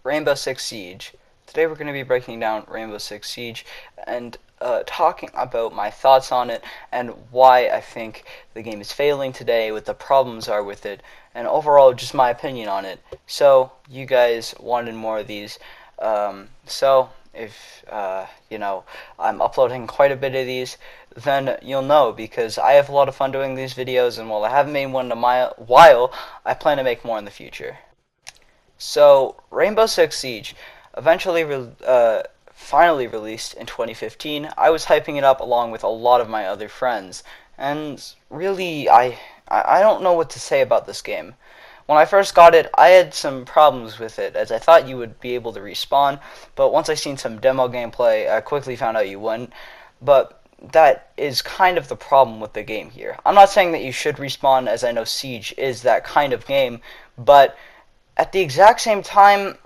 Rainbow Six Siege. Today we're going to be breaking down Rainbow Six Siege and talking about my thoughts on it and why I think the game is failing today, what the problems are with it, and overall just my opinion on it. So you guys wanted more of these. So if I'm uploading quite a bit of these, then you'll know because I have a lot of fun doing these videos, and while I haven't made one in a while, I plan to make more in the future. So, Rainbow Six Siege, finally released in 2015. I was hyping it up along with a lot of my other friends, and really, I don't know what to say about this game. When I first got it, I had some problems with it, as I thought you would be able to respawn, but once I seen some demo gameplay, I quickly found out you wouldn't. But that is kind of the problem with the game here. I'm not saying that you should respawn, as I know Siege is that kind of game, but at the exact same time,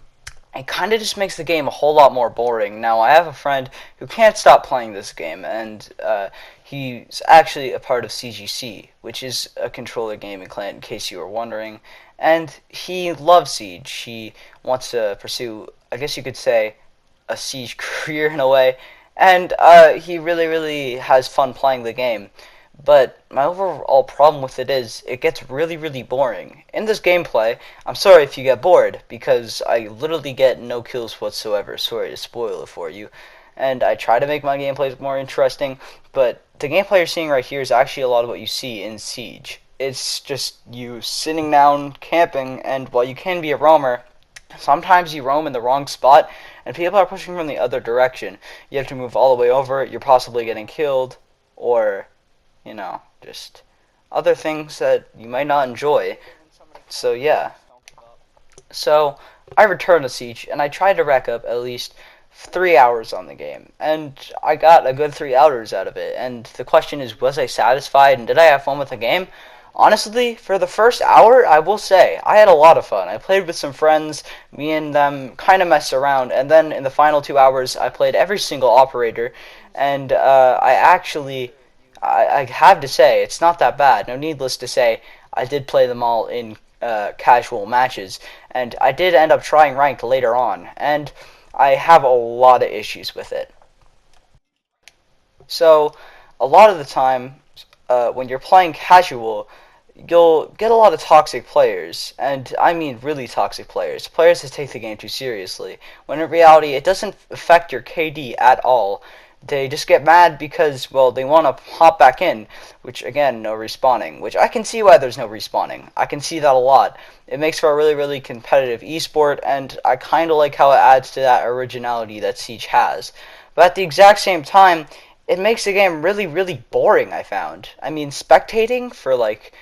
it kind of just makes the game a whole lot more boring. Now, I have a friend who can't stop playing this game, and he's actually a part of CGC, which is a controller gaming clan, in case you were wondering, and he loves Siege. He wants to pursue, I guess you could say, a Siege career in a way, and he really has fun playing the game. But my overall problem with it is it gets really boring. In this gameplay, I'm sorry if you get bored, because I literally get no kills whatsoever. Sorry to spoil it for you. And I try to make my gameplays more interesting, but the gameplay you're seeing right here is actually a lot of what you see in Siege. It's just you sitting down, camping, and while you can be a roamer, sometimes you roam in the wrong spot, and people are pushing from the other direction. You have to move all the way over, you're possibly getting killed, or just other things that you might not enjoy. So yeah. So I returned to Siege and I tried to rack up at least 3 hours on the game, and I got a good 3 hours out of it. And the question is, was I satisfied and did I have fun with the game? Honestly, for the first hour, I will say I had a lot of fun. I played with some friends, me and them kind of messed around, and then in the final 2 hours I played every single operator, and I have to say, it's not that bad. No, needless to say, I did play them all in casual matches, and I did end up trying ranked later on, and I have a lot of issues with it. So, a lot of the time, when you're playing casual, you'll get a lot of toxic players, and I mean really toxic players that take the game too seriously, when in reality it doesn't affect your KD at all. They just get mad because, well, they want to hop back in, which, again, no respawning, which I can see why there's no respawning. I can see that a lot. It makes for a really competitive esport, and I kind of like how it adds to that originality that Siege has. But at the exact same time, it makes the game really boring, I found. I mean, spectating for, like,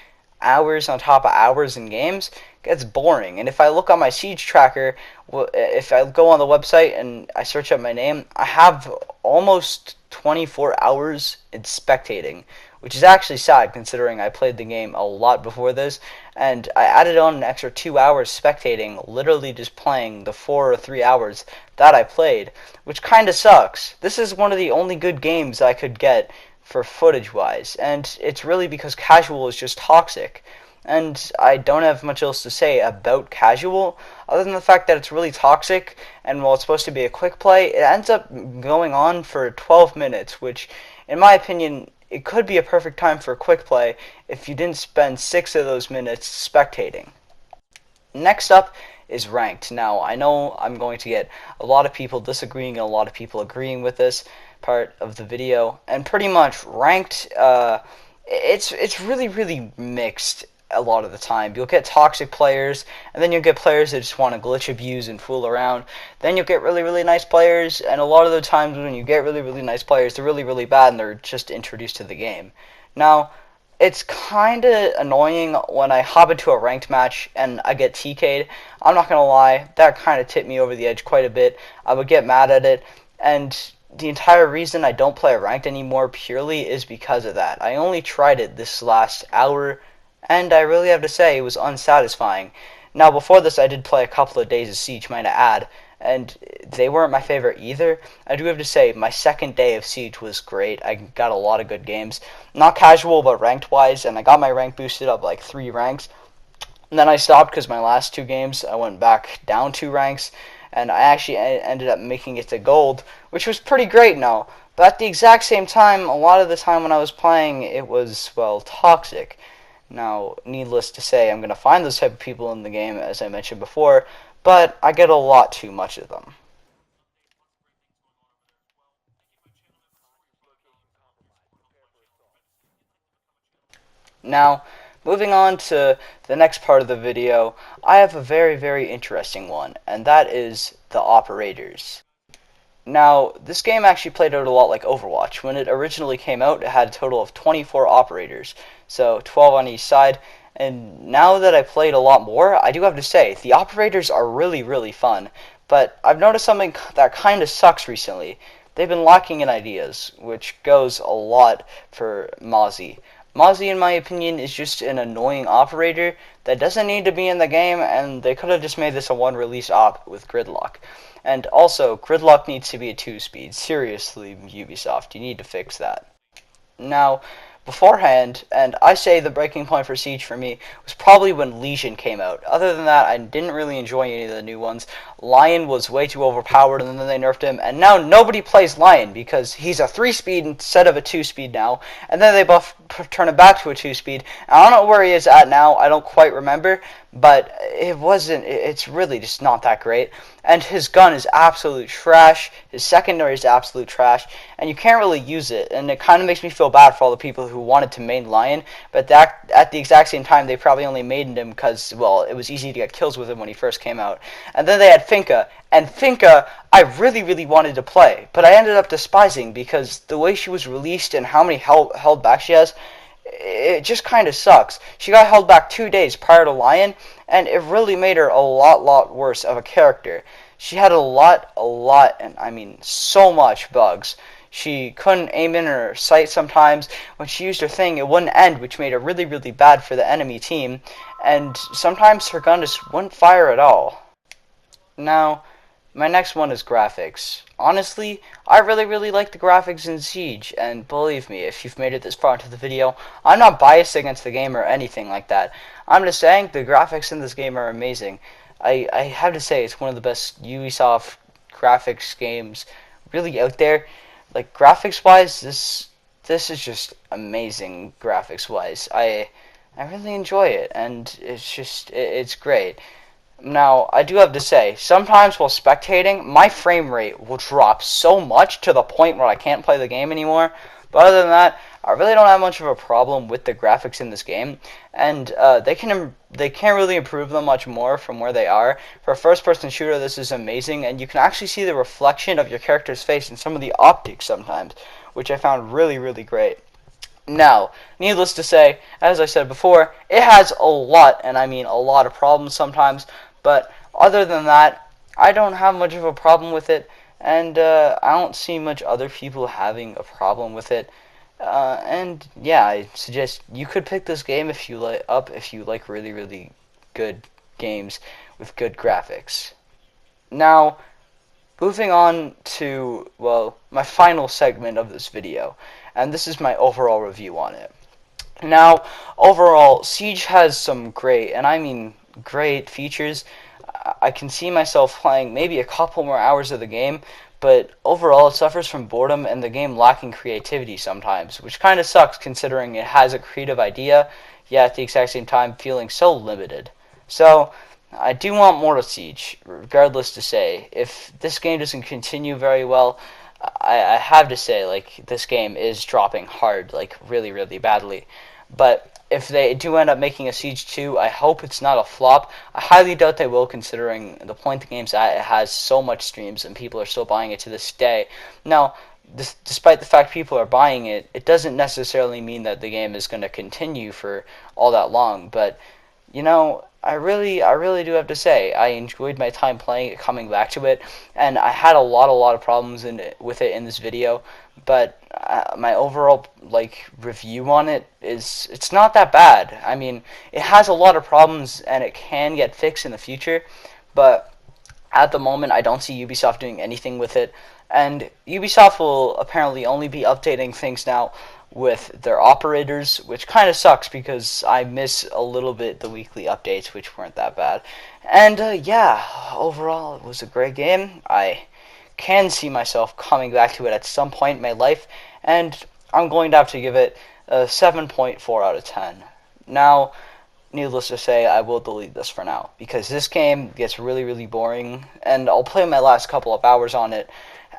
hours on top of hours in games gets boring. And if I look on my Siege tracker, if I go on the website and I search up my name, I have almost 24 hours in spectating, which is actually sad considering I played the game a lot before this, and I added on an extra 2 hours spectating, literally just playing the 4 or 3 hours that I played, which kinda sucks. This is one of the only good games I could get for footage wise, and it's really because casual is just toxic. And I don't have much else to say about casual, other than the fact that it's really toxic, and while it's supposed to be a quick play, it ends up going on for 12 minutes, which, in my opinion, it could be a perfect time for a quick play if you didn't spend 6 of those minutes spectating. Next up is ranked. Now, I know I'm going to get a lot of people disagreeing and a lot of people agreeing with this part of the video, and pretty much ranked, it's really mixed. A lot of the time you'll get toxic players, and then you'll get players that just want to glitch abuse and fool around. Then you'll get really nice players, and a lot of the times when you get really nice players, they're really bad and they're just introduced to the game. Now, it's kind of annoying when I hop into a ranked match and I get TK'd. I'm not gonna lie, that kind of tipped me over the edge quite a bit. I would get mad at it, and the entire reason I don't play ranked anymore purely is because of that. I only tried it this last hour, and I really have to say it was unsatisfying. Now, before this, I did play a couple of days of Siege, might I add, and they weren't my favorite either. I do have to say, my second day of Siege was great. I got a lot of good games. Not casual, but ranked-wise, and I got my rank boosted up like 3 ranks. And then I stopped because my last 2 games, I went back down 2 ranks, and I actually ended up making it to gold, which was pretty great now. But at the exact same time, a lot of the time when I was playing, it was, well, toxic. Now, needless to say, I'm going to find those type of people in the game, as I mentioned before, but I get a lot too much of them. Now, moving on to the next part of the video, I have a very, very interesting one, and that is the operators. Now, this game actually played out a lot like Overwatch. When it originally came out, it had a total of 24 operators, so 12 on each side. And now that I played a lot more, I do have to say, the operators are really, really fun. But I've noticed something that kind of sucks recently. They've been lacking in ideas, which goes a lot for Mozzie. Mozzie, in my opinion, is just an annoying operator that doesn't need to be in the game, and they could have just made this a one-release op with Gridlock. And also, Gridlock needs to be a 2-speed. Seriously, Ubisoft, you need to fix that. Now, beforehand, and I say the breaking point for Siege for me was probably when Legion came out. Other than that, I didn't really enjoy any of the new ones. Lion was way too overpowered, and then they nerfed him, and now nobody plays Lion because he's a 3-speed instead of a 2-speed now, and then they turn it back to a 2-speed. I don't know where he is at now, I don't quite remember, but it's really just not that great. And his gun is absolute trash, his secondary is absolute trash, and you can't really use it, and it kind of makes me feel bad for all the people who wanted to main Lion, but that at the exact same time they probably only mained him because, well, it was easy to get kills with him when he first came out. And then they had Finka, and Finka I really, really wanted to play, but I ended up despising because the way she was released and how many held back she has, it just kind of sucks. She got held back 2 days prior to Lion, and it really made her a lot worse of a character. She had a lot, and I mean so much bugs. She couldn't aim in her sight sometimes. When she used her thing, it wouldn't end, which made her really, really bad for the enemy team. And sometimes her gun just wouldn't fire at all. Now, my next one is graphics. Honestly, I really, really like the graphics in Siege, and believe me, if you've made it this far into the video, I'm not biased against the game or anything like that. I'm just saying the graphics in this game are amazing. I have to say it's one of the best Ubisoft graphics games really out there. Like, graphics-wise, this is just amazing graphics-wise. I really enjoy it, and it's great. Now, I do have to say, sometimes while spectating, my frame rate will drop so much to the point where I can't play the game anymore. But other than that, I really don't have much of a problem with the graphics in this game, and they can't really improve them much more from where they are. For a first-person shooter, this is amazing, and you can actually see the reflection of your character's face in some of the optics sometimes, which I found really, really great. Now, needless to say, as I said before, it has a lot, and I mean a lot of problems sometimes, but other than that, I don't have much of a problem with it, and I don't see much other people having a problem with it. And yeah, I suggest you could pick this game if you like really, really good games with good graphics. Now, moving on to, well, my final segment of this video, and this is my overall review on it. Now, overall, Siege has some great, and I mean great features. I can see myself playing maybe a couple more hours of the game, but overall it suffers from boredom and the game lacking creativity sometimes, which kind of sucks considering it has a creative idea, yet at the exact same time feeling so limited. So, I do want more of Siege, regardless to say. If this game doesn't continue very well, I have to say, like, this game is dropping hard, like, really, really badly. But if they do end up making a Siege 2, I hope it's not a flop. I highly doubt they will, considering the point the game's at. It has so much streams, and people are still buying it to this day. Now, despite the fact people are buying it, it doesn't necessarily mean that the game is going to continue for all that long. But, you know, I really do have to say, I enjoyed my time playing it, coming back to it, and I had a lot of problems with it in this video, but my overall, like, review on it is, it's not that bad. I mean, it has a lot of problems, and it can get fixed in the future, but at the moment, I don't see Ubisoft doing anything with it, and Ubisoft will apparently only be updating things now with their operators, which kind of sucks because I miss a little bit the weekly updates, which weren't that bad. And yeah, overall, it was a great game. I can see myself coming back to it at some point in my life, and I'm going to have to give it a 7.4 out of 10. Now, needless to say, I will delete this for now because this game gets really, really boring, and I'll play my last couple of hours on it,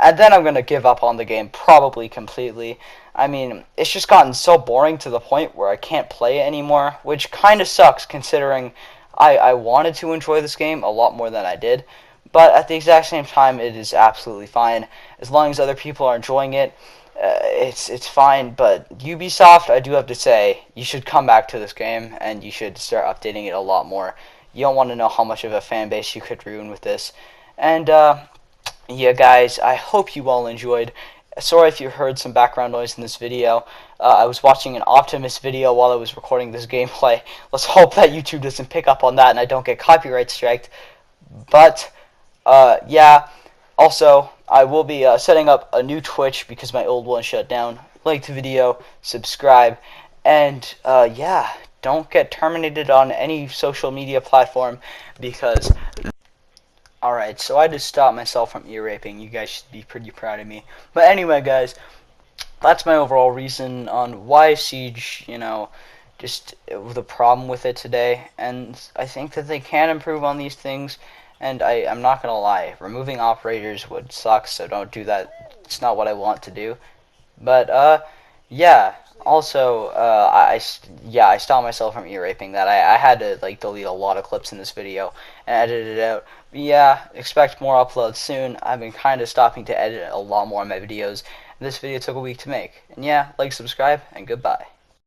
and then I'm going to give up on the game probably completely. I mean, it's just gotten so boring to the point where I can't play it anymore, which kind of sucks considering I wanted to enjoy this game a lot more than I did. But at the exact same time, it is absolutely fine. As long as other people are enjoying it, it's fine. But Ubisoft, I do have to say, you should come back to this game and you should start updating it a lot more. You don't want to know how much of a fan base you could ruin with this. And yeah, guys, I hope you all enjoyed. Sorry if you heard some background noise in this video. I was watching an Optimus video while I was recording this gameplay. Let's hope that YouTube doesn't pick up on that and I don't get copyright striked. But yeah, also, I will be setting up a new Twitch because my old one shut down. Like the video, subscribe, and yeah, don't get terminated on any social media platform because... Alright, so I just stopped myself from ear raping. You guys should be pretty proud of me. But anyway, guys, that's my overall reason on why Siege, just the problem with it today. And I think that they can improve on these things. And I'm not going to lie, removing operators would suck, so don't do that. It's not what I want to do. But, yeah. Also, I stopped myself from ear raping that. I had to, delete a lot of clips in this video and edit it out. But yeah, expect more uploads soon. I've been kind of stopping to edit a lot more of my videos. This video took a week to make. And yeah, subscribe, and goodbye.